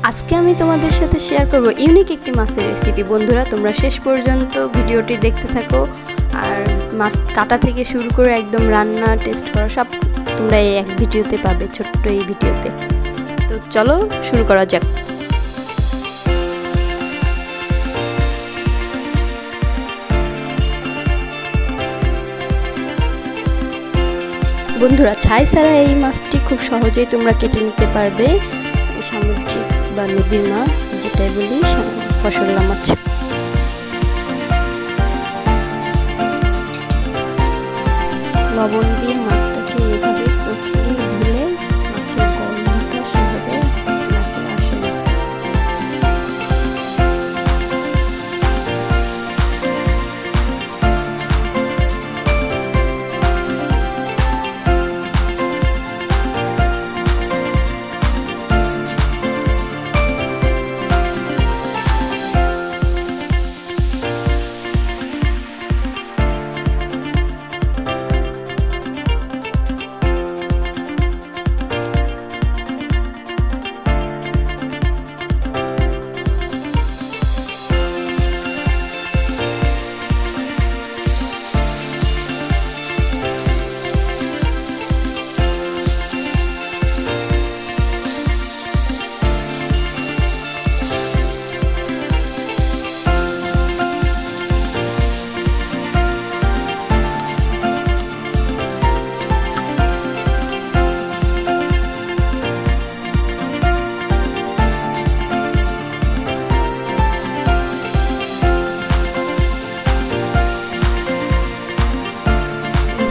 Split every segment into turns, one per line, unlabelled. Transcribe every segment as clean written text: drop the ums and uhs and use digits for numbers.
আজকে আমি তোমাদের সাথে শেয়ার করব ইউনিক একটি মাছের রেসিপি। বন্ধুরা, তোমরা শেষ পর্যন্ত ভিডিওটি দেখতে থাকো। আর মাছ কাটা থেকে শুরু করে একদম রান্না, টেস্ট করা সব তোমরা এই এক ভিডিওতে পাবে, ছোট্ট এই ভিডিওতে। তো চলো শুরু করা যাক। বন্ধুরা, ছাই ছাড়া এই মাছটি খুব সহজেই তোমরা কেটে নিতে পারবে। সামুদ্রিক বা নদীর মাছ যেটাই বলি, ফসলা মাছ। লবণ দিয়ে মাছটাকে এভাবে কচলে ধুলে মাছের গন্ধটা সেভাবে নাকে আসে না।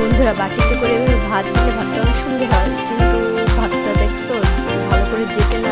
বন্ধুরা, বাটিতে করে ভাত দিলে ভাতটা অনেক সুন্দর হয়, কিন্তু ভাতটা দেখছো ভালো করে জেতে না